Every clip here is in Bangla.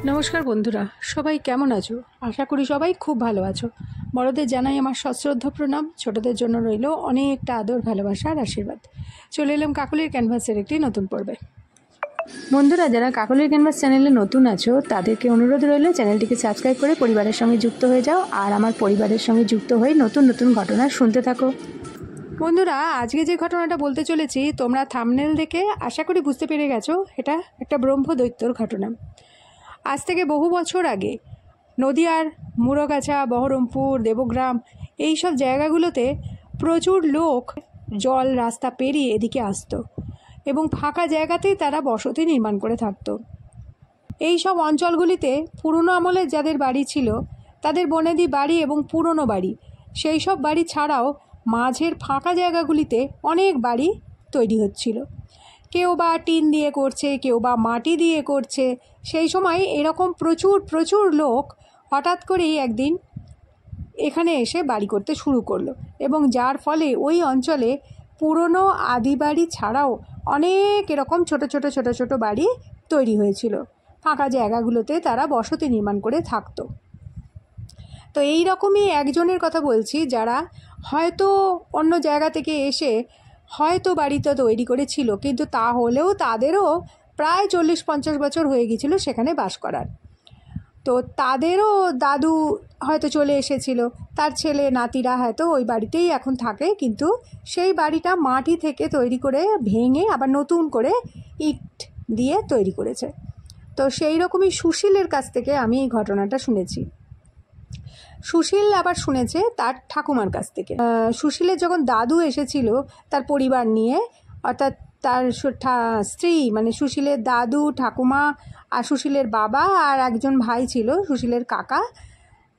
নমস্কার বন্ধুরা, সবাই কেমন আছো? আশা করি সবাই খুব ভালো আছো। বড়দের জানাই আমার সশ্রদ্ধ প্রণাম, ছোটদের জন্য রইল অনেকটা আদর, ভালোবাসা আর আশীর্বাদ। চলে এলাম কাকলির ক্যানভাসের একটি নতুন পর্বে। বন্ধুরা, যারা কাকলির ক্যানভাস চ্যানেলে নতুন আছো তাদেরকে অনুরোধ রইল চ্যানেলটিকে সাবস্ক্রাইব করে পরিবারের সঙ্গে যুক্ত হয়ে যাও আর আমার পরিবারের সঙ্গে যুক্ত হয়ে নতুন নতুন ঘটনা শুনতে থাকো। বন্ধুরা, আজকে যে ঘটনাটা বলতে চলেছি তোমরা থাম্বনেল দেখে আশা করি বুঝতে পেরে গেছো এটা একটা ব্রহ্মদৈত্যর ঘটনা। আজ থেকে বহু বছর আগে নদিয়ার মুরগাছা, বহরমপুর, দেবগ্রাম এই সব জায়গাগুলোতে প্রচুর লোক জল রাস্তা পেরিয়ে এদিকে আসতো এবং ফাঁকা জায়গাতেই তারা বসতি নির্মাণ করে থাকতো। এই সব অঞ্চলগুলিতে পুরনো আমলের যাদের বাড়ি ছিল তাদের বনেদি বাড়ি এবং পুরনো বাড়ি, সেই সব বাড়ি ছাড়াও মাঝের ফাঁকা জায়গাগুলিতে অনেক বাড়ি তৈরি হচ্ছিল। কেউ বা টিন দিয়ে করছে, কেউ বা মাটি দিয়ে করছে। সেই সময় এরকম প্রচুর প্রচুর লোক হঠাৎ করেই একদিন এখানে এসে বাড়ি করতে শুরু করলো এবং যার ফলে ওই অঞ্চলে পুরনো আদি বাড়ি ছাড়াও অনেক এরকম ছোট ছোট ছোট ছোট বাড়ি তৈরি হয়েছিল। ফাঁকা জায়গাগুলোতে তারা বসতি নির্মাণ করে থাকতো। তো এই রকমই একজনের কথা বলছি, যারা হয়তো অন্য জায়গা থেকে এসে হয়তো বাড়িটা তৈরি করেছিল, কিন্তু তাহলেও তাদেরও প্রায় 40-50 বছর হয়ে গিয়েছিল সেখানে বাস করার। তো তাদেরও দাদু হয়তো চলে এসেছিল, তার ছেলে নাতিরা হয়তো ওই বাড়িতেই এখন থাকে, কিন্তু সেই বাড়িটা মাটি থেকে তৈরি করে ভেঙে আবার নতুন করে ইট দিয়ে তৈরি করেছে। তো সেই রকমই সুশীলের কাছ থেকে আমি এই ঘটনাটা শুনেছি। সুশীল আবার শুনেছে তার ঠাকুমার কাছ থেকে। সুশীলের যখন দাদু এসেছিল তার পরিবার নিয়ে, অর্থাৎ তার স্ত্রী মানে সুশীলের দাদু, ঠাকুমা আর সুশীলের বাবা আর একজন ভাই ছিল সুশীলের কাকা,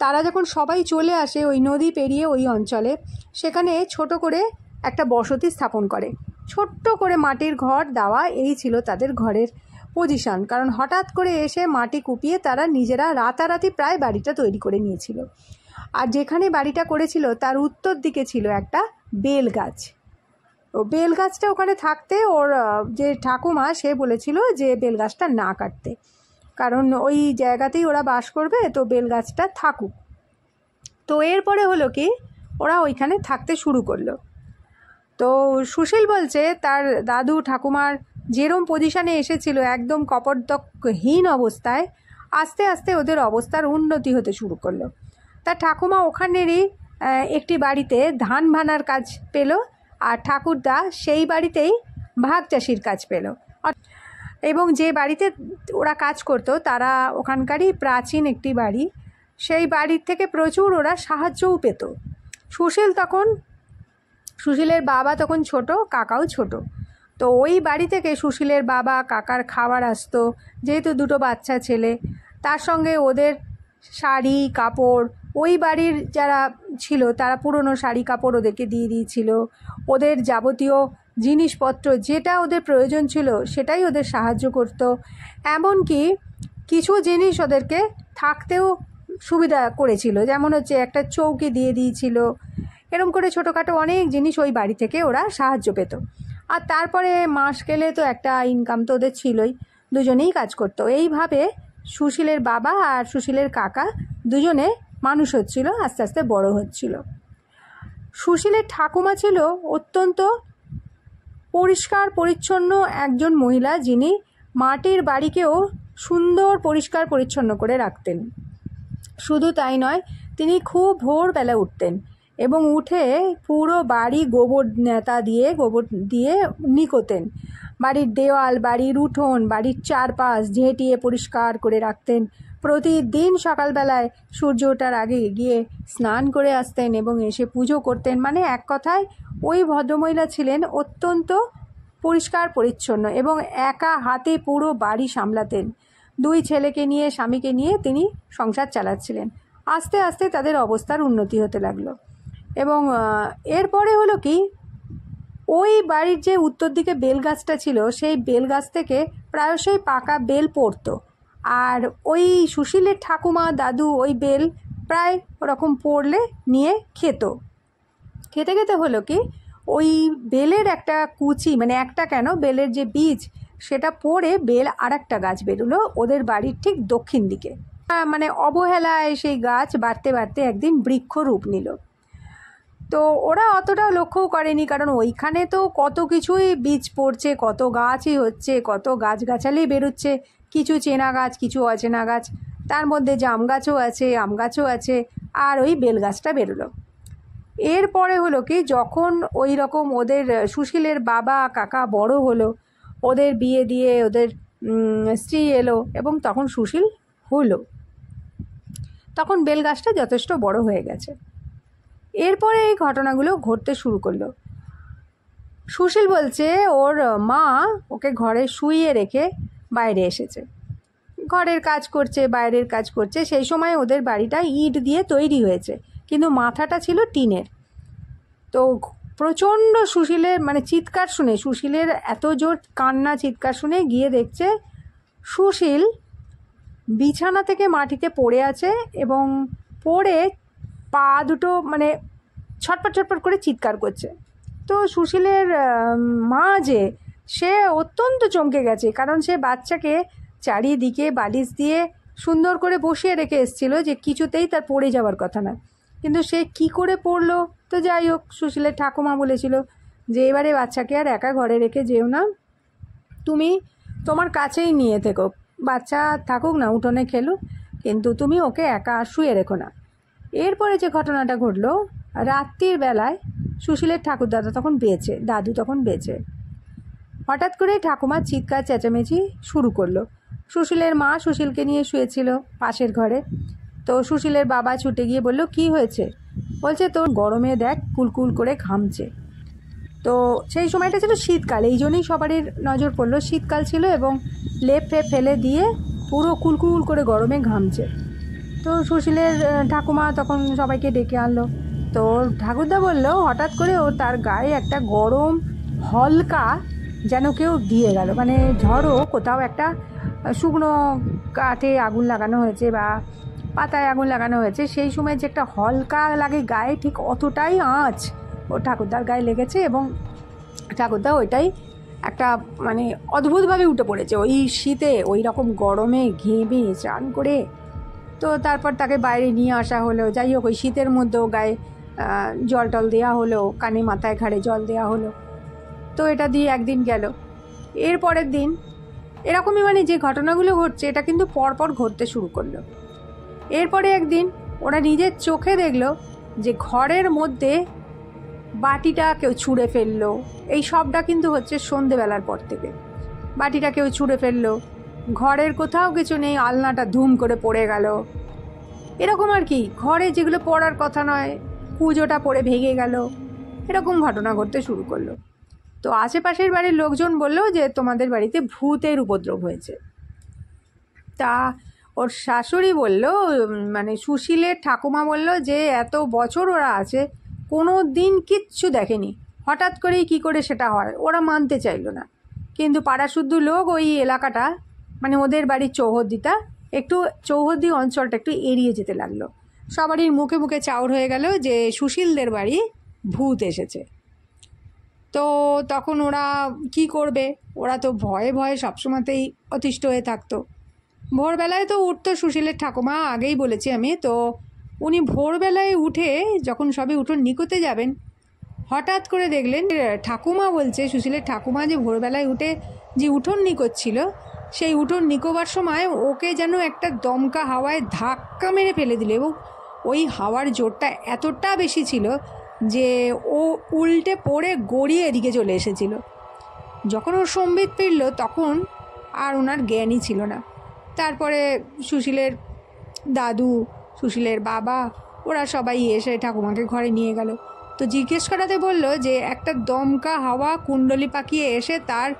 তারা যখন সবাই চলে আসে ওই নদী পেরিয়ে ওই অঞ্চলে, সেখানে ছোট করে একটা বসতি স্থাপন করে। ছোট্ট করে মাটির ঘর দেওয়া, এই ছিল তাদের ঘরের পজিশন। কারণ হঠাৎ করে এসে মাটি কুপিয়ে তারা নিজেরা রাতারাতি প্রায় বাড়িটা তৈরি করে নিয়েছিল। আর যেখানে বাড়িটা করেছিল তার উত্তর দিকে ছিল একটা বেল গাছ। ও বেল গাছটা ওখানে থাকতে ওর যে ঠাকুমা সে বলেছিল যে বেল গাছটা না কাটতে, কারণ ওই জায়গাতেই ওরা বাস করবে, তো বেল গাছটা থাকুক। তো এরপরে হলো কি, ওরা ওইখানে থাকতে শুরু করলো। তো সুশীল বলছে তার দাদু ঠাকুমার যেরম পজিশানে এসেছিল একদম কপর্দকহীন অবস্থায়, আস্তে আস্তে ওদের অবস্থার উন্নতি হতে শুরু করলো। তার ঠাকুমা ওখানেরই একটি বাড়িতে ধান ভানার কাজ পেল, আর ঠাকুরদা সেই বাড়িতেই ভাগ চাষির কাজ পেল। এবং যে বাড়িতে ওরা কাজ করতো তারা ওখানকারই প্রাচীন একটি বাড়ি, সেই বাড়ির থেকে প্রচুর ওরা সাহায্যও পেত। সুশীলের বাবা তখন ছোট, কাকাও ছোট। তো ওই বাড়ি থেকে সুশীলের বাবা কাকার খাবার আসতো, যেহেতু দুটো বাচ্চা ছেলে, তার সঙ্গে ওদের শাড়ি কাপড়, ওই বাড়ির যারা ছিল তারা পুরনো শাড়ি কাপড় ওদেরকে দিয়ে দিয়েছিল। ওদের যাবতীয় জিনিসপত্র যেটা ওদের প্রয়োজন ছিল সেটাই ওদের সাহায্য করত। এমনকি কিছু জিনিস ওদেরকে থাকতেও সুবিধা করেছিল, যেমন হচ্ছে একটা চৌকি দিয়ে দিয়েছিল। এরকম করে ছোটোখাটো অনেক জিনিস ওই বাড়ি থেকে ওরা সাহায্য পেত। আর তারপরে মাস গেলে তো একটা ইনকাম তো ওদের ছিলই, দুজনেই কাজ করতো। এইভাবে সুশীলের বাবা আর সুশীলের কাকা দুজনে মানুষ হচ্ছিল, আস্তে আস্তে বড় হচ্ছিল। সুশীলের ঠাকুমা ছিল অত্যন্ত পরিষ্কার পরিচ্ছন্ন একজন মহিলা, যিনি মাটির বাড়িকেও সুন্দর পরিষ্কার পরিচ্ছন্ন করে রাখতেন। শুধু তাই নয়, তিনি খুব ভোরবেলা উঠতেন এবং উঠে পুরো বাড়ি গোবর দিয়ে নিকোতেন। বাড়ির দেওয়াল, বাড়ির উঠোন, বাড়ির চারপাশ ঝেঁটিয়ে পরিষ্কার করে রাখতেন। প্রতিদিন সকালবেলায় সূর্য ওঠার আগে গিয়ে স্নান করে আসতেন এবং এসে পুজো করতেন। মানে এক কথায় ওই ভদ্রমহিলা ছিলেন অত্যন্ত পরিষ্কার পরিচ্ছন্ন এবং একা হাতে পুরো বাড়ি সামলাতেন। 2 ছেলেকে নিয়ে, স্বামীকে নিয়ে তিনি সংসার চালাচ্ছিলেন। আস্তে আস্তে তাদের অবস্থার উন্নতি হতে লাগলো। এবং এরপরে হলো কি, ওই বাড়ির যে উত্তর দিকে বেল গাছটা ছিল সেই বেল গাছ থেকে প্রায়শই পাকা বেল পড়তো। আর ওই সুশীলের ঠাকুমা দাদু ওই বেল প্রায় ওরকম পড়লে নিয়ে খেতে খেতে হলো কি, ওই বেলের একটা কুচি, মানে একটা কেন, বেলের যে বীজ সেটা পড়ে বেল আর একটা গাছ বেরোলো ওদের বাড়ির ঠিক দক্ষিণ দিকে। মানে অবহেলায় সেই গাছ বাড়তে বাড়তে একদিন বৃক্ষ রূপ নিল। তো ওরা অতটাও লক্ষ্যও করেনি, কারণ ওইখানে তো কত কিছুই বীজ পড়ছে, কত গাছই হচ্ছে, কত গাছগাছালি বেরোচ্ছে, কিছু চেনা গাছ কিছু অচেনা গাছ, তার মধ্যে জাম গাছও আছে, আম গাছও আছে, আর ওই বেল গাছটা বেরোলো। এরপরে হলো কি, যখন ওই রকম ওদের সুশীলের বাবা কাকা বড় হলো, ওদের বিয়ে দিয়ে ওদের স্ত্রী এলো এবং তখন সুশীল হলো, তখন বেল গাছটা যথেষ্ট বড় হয়ে গেছে। এরপরে এই ঘটনাগুলো ঘটতে শুরু করলো। সুশীল বলছে ওর মা ওকে ঘরে শুইয়ে রেখে বাইরে এসেছে, ঘরের কাজ করছে, বাইরের কাজ করছে। সেই সময় ওদের বাড়িটা ইট দিয়ে তৈরি হয়েছে, কিন্তু মাথাটা ছিল টিনের। তো প্রচণ্ড সুশীলের মানে চিৎকার শুনে, সুশীলের এত জোর কান্না চিৎকার শুনে গিয়ে দেখছে সুশীল বিছানা থেকে মাটিতে পড়ে আছে এবং পড়ে পা দুটো মানে ছটপট ছটপট করে চিৎকার করছে। তো সুশীলের মা যে সে অত্যন্ত চমকে গেছে, কারণ সে বাচ্চাকে চারিদিকে বালিশ দিয়ে সুন্দর করে বসিয়ে রেখে এসেছিল যে কিছুতেই তার পড়ে যাওয়ার কথা না। কিন্তু সে কি করে পড়লো, তো যাই হোক, সুশীলের ঠাকুমা বলেছিল যে এবারে বাচ্চাকে আর একা ঘরে রেখে যেও না, তুমি তোমার কাছেই নিয়ে থেকো, বাচ্চা থাকুক না উঠোনে খেলুক, কিন্তু তুমি ওকে একা শুয়ে রেখো না। এরপরে যে ঘটনাটা ঘটলো, রাত্রির বেলায় সুশীলের ঠাকুরদাদা তখন বেঁচে, দাদু তখন বেঁচে, হঠাৎ করে ঠাকুমার চিৎকার চেঁচামেচি শুরু করলো। সুশীলের মা সুশীলকে নিয়ে শুয়েছিল পাশের ঘরে। তো সুশীলের বাবা ছুটে গিয়ে বলল, কি হয়েছে? বলছে তোর গরমে দেখ কুলকুল করে ঘামছে। তো সেই সময়টা ছিল শীতকাল, এই জন্যই সবারই নজর পড়লো, শীতকাল ছিল এবং লেপ ফেপ ফেলে দিয়ে পুরো কুলকুল করে গরমে ঘামছে। তো সুশীলের ঠাকুমা তখন সবাইকে ডেকে আনলো। তো ঠাকুরদা বলল হঠাৎ করে ও তার গায়ে একটা গরম হলকা যেন কেউ দিয়ে গেল, মানে ঝড়ো কোথাও একটা শুকনো কাঠে আগুন লাগানো হয়েছে বা পাতায় আগুন লাগানো হয়েছে, সেই সময় যে একটা হলকা লাগে গায়ে, ঠিক অতটাই আঁচ ও ঠাকুরদার গায়ে লেগেছে এবং ঠাকুরদা ওইটাই একটা মানে অদ্ভুতভাবে উঠে পড়েছে ওই শীতে, ওই রকম গরমে ঘেমে চান করে। তো তারপর তাকে বাইরে নিয়ে আসা হলো। যাই হোক, ওই শীতের মধ্যেও গায়ে জল টল দেওয়া হলো, কানে মাথায় ঘাড়ে জল দেওয়া হলো। তো এটা দিয়ে একদিন গেল। এর পরের দিন এরকমই মানে যে ঘটনাগুলো ঘটছে এটা কিন্তু পরপর ঘটতে শুরু করলো। এরপরে একদিন ওরা নিজের চোখে দেখলো যে ঘরের মধ্যে বাটিটা কেউ ছুঁড়ে ফেললো। এই সবটা কিন্তু হচ্ছে সন্ধেবেলার পর থেকে। বাটিটা কেউ ছুঁড়ে ফেললো, ঘরের কোথাও কিছু নেই, আলনাটা ধুম করে পড়ে গেল, এরকম আর কি। ঘরে যেগুলো পড়ার কথা নয়, কুজোটা পড়ে ভেঙে গেল, এরকম ঘটনা ঘটতে শুরু করলো। তো আশেপাশের বাড়ির লোকজন বলল যে তোমাদের বাড়িতে ভূতের উপদ্রব হয়েছে। তা ওর শাশুড়ি বলল, মানে সুশীলের ঠাকুমা বলল যে এত বছর ওরা আছে কোনো দিন কিচ্ছু দেখেনি, হঠাৎ করেই কি করে সেটা হয়। ওরা মানতে চাইলো না, কিন্তু পাড়াশুদ্ধ লোক ওই এলাকাটা মানে ওদের বাড়ির চৌহদ্দিটা একটু, চৌহদ্দি অঞ্চলটা একটু এড়িয়ে যেতে লাগলো। সবারই মুখে মুখে চাউর হয়ে গেল যে সুশীলদের বাড়ি ভূত এসেছে। তো তখন ওরা কি করবে, ওরা তো ভয়ে ভয়ে সবসময়তেই অতিষ্ঠ হয়ে থাকতো। ভোরবেলায় তো উঠতো সুশীলের ঠাকুমা, আগেই বলেছি আমি। তো উনি ভোরবেলায় উঠে যখন সবে উঠোন নিকোতে যাবেন, হঠাৎ করে দেখলেন ঠাকুমা বলছে, সুশীলের ঠাকুমা যে ভোরবেলায় উঠে যে উঠোন নিকোচ্ছিল, সেই উঠোন নিকোবার সময় ওকে যেন একটা দমকা হাওয়ায় ধাক্কা মেরে ফেলে দিল এবং ওই হাওয়ার জোরটা এতটা বেশি ছিল যে ও উল্টে পড়ে গড়িয়ে এদিকে চলে এসেছিল। যখন ওর সম্বিত ফিরল তখন আর ওনার জ্ঞানই ছিল না। তারপরে সুশীলের দাদু, সুশীলের বাবা, ওরা সবাই এসে ঠাকুমাকে ঘরে নিয়ে গেল। তো জিজ্ঞেস করাতে বলল যে একটা দমকা হাওয়া কুণ্ডলি পাকিয়ে এসে তার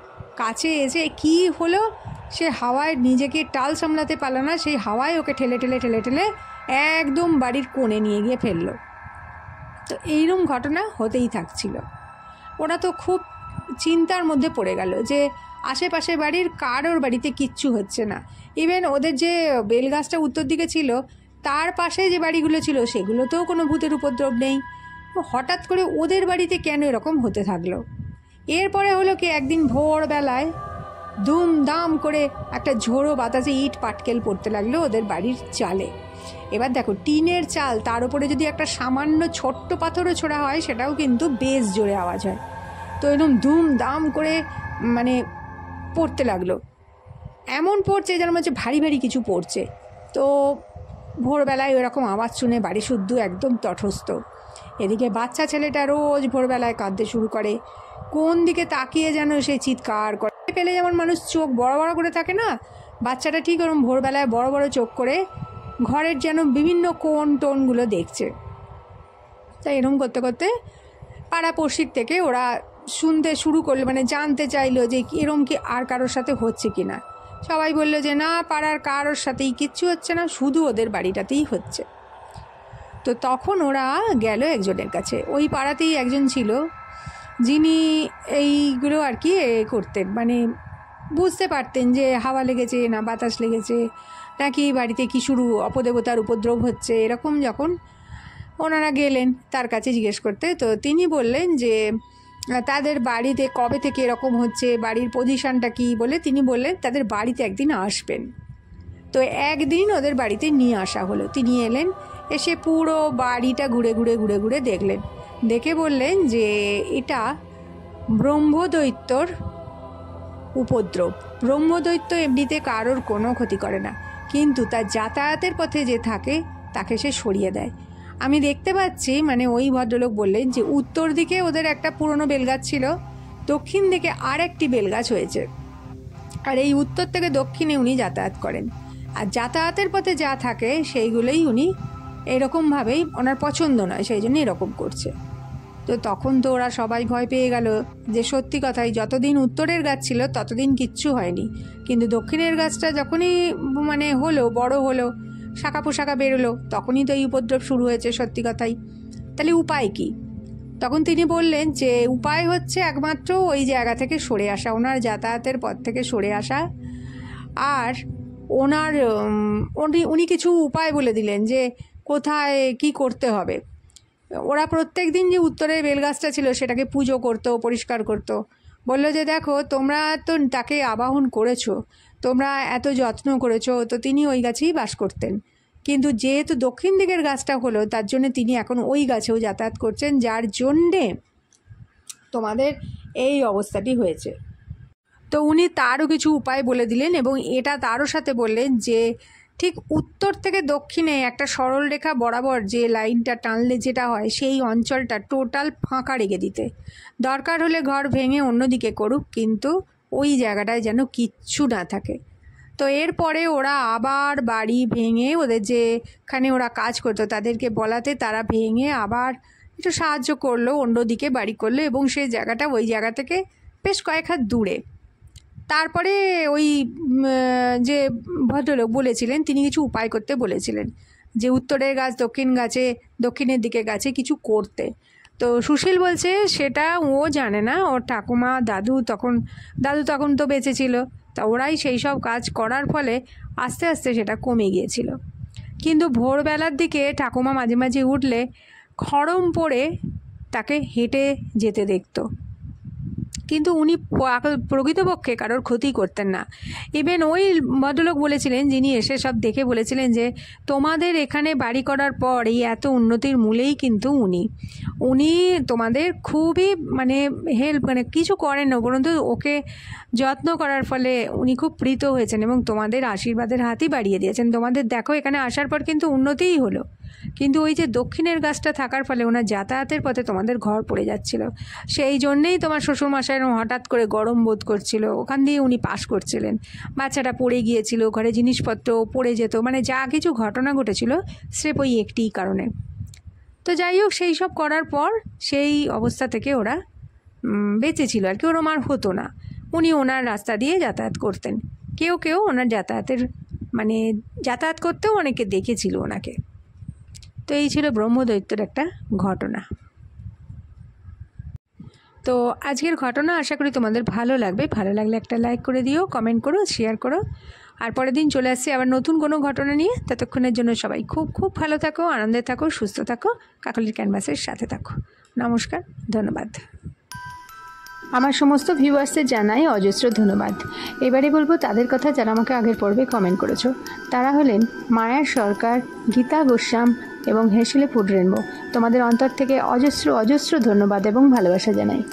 কাছে এসে কি হলো, সে হাওয়ায় নিজেকে টাল সামলাতে পারল না, সেই হাওয়ায় ওকে ঠেলে ঠেলে ঠেলে ঠেলে একদম বাড়ির কোণে নিয়ে গিয়ে ফেললো। তো এইরকম ঘটনা হতেই থাকছিল। ওরা তো খুব চিন্তার মধ্যে পড়ে গেল যে আশেপাশে বাড়ির কারোর বাড়িতে কিচ্ছু হচ্ছে না। ইভেন ওদের যে বেলগাছটা উত্তর দিকে ছিল তার পাশে যে বাড়িগুলো ছিল সেগুলোতেও কোনো ভূতের উপদ্রব নেই। হঠাৎ করে ওদের বাড়িতে কেন এরকম হতে থাকলো? এরপরে হলো কি, একদিন ভোরবেলায় দুমদাম করে একটা ঝোড়ো বাতাসে ইট পাটকেল পড়তে লাগলো ওদের বাড়ির চালে। এবার দেখো টিনের চাল, তার উপরে যদি একটা সামান্য ছোট্ট পাথরও ছোড়া হয় সেটাও কিন্তু বেশ জোরে আওয়াজ হয়। তো এরকম দুমদাম করে মানে পড়তে লাগলো, এমন পড়ছে যেন হচ্ছে ভারী ভারী কিছু পড়ছে। তো ভোরবেলায় ওরকম আওয়াজ শুনে বাড়ি শুদ্ধ একদম তটস্থ। এদিকে বাচ্চা ছেলেটা রোজ ভোরবেলায় কাঁদতে শুরু করে, কোন দিকে তাকিয়ে যেন সে চিৎকার করে। পেলে যেমন মানুষ চোখ বড় বড় করে থাকে না, বাচ্চাটা ঠিক ওরকম ভোরবেলায় বড় বড় চোখ করে ঘরের যেন বিভিন্ন কোণ টোনগুলো দেখছে। তাই এরকম করতে করতে পাড়াপড়শির থেকে ওরা শুনতে শুরু করলো, মানে জানতে চাইলো যে এরকম কি আর কারোর সাথে হচ্ছে কি না। সবাই বললো যে না, পাড়ার কারোর সাথেই কিচ্ছু হচ্ছে না, শুধু ওদের বাড়িটাতেই হচ্ছে। তো তখন ওরা গেল একজনের কাছে। ওই পাড়াতেই একজন ছিল যিনি এইগুলো আর কি করতেন, মানে বুঝতে পারতেন যে হাওয়া লেগেছে না বাতাস লেগেছে, নাকি বাড়িতে কি শুরু অপদেবতার উপদ্রব হচ্ছে। এরকম যখন ওনারা গেলেন তার কাছে জিজ্ঞেস করতে, তো তিনি বললেন যে তাদের বাড়িতে কবে থেকে এরকম হচ্ছে, বাড়ির পজিশনটা কী বলে তিনি বললেন তাদের বাড়িতে একদিন আসবেন। তো একদিন ওদের বাড়িতে নিয়ে আসা হলো। তিনি এলেন, এসে পুরো বাড়িটা ঘুরে ঘুরে ঘুরে ঘুরে দেখলেন। দেখে বললেন যে এটা ব্রহ্মদৈত্যর উপদ্রব। ব্রহ্মদৈত্য এমনিতে কারোর কোনো ক্ষতি করে না, কিন্তু তার যাতায়াতের পথে যে থাকে তাকে সে সরিয়ে দেয়। আমি দেখতে পাচ্ছি, মানে ওই ভদ্রলোক বললেন যে উত্তর দিকে ওদের একটা পুরনো বেলগাছ ছিল, দক্ষিণ দিকে আর একটি বেলগাছ হয়েছে, আর এই উত্তর থেকে দক্ষিণে উনি যাতায়াত করেন, আর যাতায়াতের পথে যা থাকে সেইগুলোই উনি এরকমভাবেই, ওনার পছন্দ নয় সেই জন্য এরকম করছে। তো তখন তো ওরা সবাই ভয় পেয়ে গেল যে সত্যি কথাই যতদিন উত্তরের গাছ ছিল ততদিন কিচ্ছু হয়নি, কিন্তু দক্ষিণের গাছটা যখনই মানে হলো, বড় হলো, শাখা পোশাখা বেরোলো, তখনই তো এই উপদ্রব শুরু হয়েছে। সত্যি কথাই, তাহলে উপায় কি? তখন তিনি বললেন যে উপায় হচ্ছে একমাত্র ওই জায়গা থেকে সরে আসা, ওনার যাতায়াতের পথ থেকে সরে আসা। আর ওনার উনি কিছু উপায় বলে দিলেন যে কোথায় কি করতে হবে। ওরা প্রত্যেক দিন যে উত্তরের বেলগাছটা ছিল সেটাকে পুজো করতো, পরিষ্কার করতো। বললো যে দেখো তোমরা তো তাকে আবাহন করেছো, তোমরা এত যত্ন করেছো, তো তিনি ওই গাছেই বাস করতেন, কিন্তু যেহেতু দক্ষিণ দিকের গাছটা হলো তার জন্য তিনি এখন ওই গাছেও যাতায়াত করছেন, যার জন্যে তোমাদের এই অবস্থাটি হয়েছে। তো উনি তারও কিছু উপায় বলে দিলেন, এবং এটা তারও সাথে বললেন যে ঠিক উত্তর থেকে দক্ষিণে একটা সরল রেখা বরাবর যে লাইনটা টানলে যেটা হয়, সেই অঞ্চলটা টোটাল ফাঁকা রেখে দিতে, দরকার হলে ঘর ভেঙে অন্যদিকে করুক, কিন্তু ওই জায়গাটায় যেন কিচ্ছু না থাকে। তো এরপরে ওরা আবার বাড়ি ভেঙে, ওদের যেখানে ওরা কাজ করতো তাদেরকে বলাতে তারা ভেঙে আবার একটু সাহায্য করলো, অন্যদিকে বাড়ি করলো, এবং সেই জায়গাটা ওই জায়গা থেকে বেশ কয়েক হাত দূরে। তারপরে ওই যে ভদ্রলোক বলেছিলেন তিনি কিছু উপায় করতে বলেছিলেন, যে উত্তরের গাছ দক্ষিণের দিকে গাছে কিছু করতে। তো সুশীল বলছে সেটা ও জানে না, ওর ঠাকুমা দাদু তখন তো বেঁচে ছিল, তা ওরাই সেই সব কাজ করার ফলে আস্তে আস্তে সেটা কমে গিয়েছিল। কিন্তু ভোরবেলার দিকে ঠাকুমা মাঝে মাঝে উঠলে খড়ম পড়ে তাকে হেঁটে যেতে দেখতো, কিন্তু উনি প্রকৃতপক্ষে কারোর ক্ষতি করতেন না। ইভেন ওই ভদ্রলোক বলেছিলেন, যিনি এসে সব দেখে বলেছিলেন যে তোমাদের এখানে বাড়ি করার পর এই এত উন্নতির মূলেই কিন্তু উনি তোমাদের খুবই মানে কিছু করেন না, পরন্তু ওকে যত্ন করার ফলে উনি খুব প্রীত হয়েছেন এবং তোমাদের আশীর্বাদের হাতই বাড়িয়ে দিয়েছেন। তোমাদের দেখো এখানে আসার পর কিন্তু উন্নতিই হলো, কিন্তু ওই যে দক্ষিণের গাছটা থাকার ফলে ওনার যাতায়াতের পথে তোমাদের ঘর পড়ে যাচ্ছিল, সেই জন্যেই তোমার শ্বশুরমশাই হঠাৎ করে গরম বোধ করছিল, ওখান দিয়ে উনি পাস করছিলেন, বাচ্চাটা পড়ে গিয়েছিল, ঘরে জিনিসপত্র পড়ে যেত, মানে যা কিছু ঘটনা ঘটেছিল স্রেফ ওই একটিই কারণে। তো যাই হোক, সেই সব করার পর সেই অবস্থা থেকে ওরা বেঁচেছিল আর কি, ওরম আর হতো না। উনি ওনার রাস্তা দিয়ে যাতায়াত করতেন, কেউ ওনার যাতায়াত করতেও অনেকে দেখেছিল ওনাকে। তো এই ছিল ব্রহ্মদৈত্যর একটা ঘটনা। তো আজকের ঘটনা আশা করি তোমাদের ভালো লাগবে, ভালো লাগলে একটা লাইক করে দিও, কমেন্ট করো, শেয়ার করো, আর পরের দিন চলে আসছি আবার নতুন কোনো ঘটনা নিয়ে। ততক্ষণের জন্য সবাই খুব খুব ভালো থাকো, আনন্দে থাকো, সুস্থ থাকো, কাকলির ক্যানভাসের সাথে থাকো। নমস্কার, ধন্যবাদ। আমার সমস্ত ভিউয়ার্সদের জানাই অজস্র ধন্যবাদ। এবারে বলবো তাদের কথা যারা আমাকে আগের পর্বে কমেন্ট করেছো। তারা হলেন মায়ার সরকার, গীতা গোস্বাম এবং হেসেলে ফুড রেনবো। তোমাদের অন্তর থেকে অজস্র অজস্র ধন্যবাদ এবং ভালোবাসা জানাই।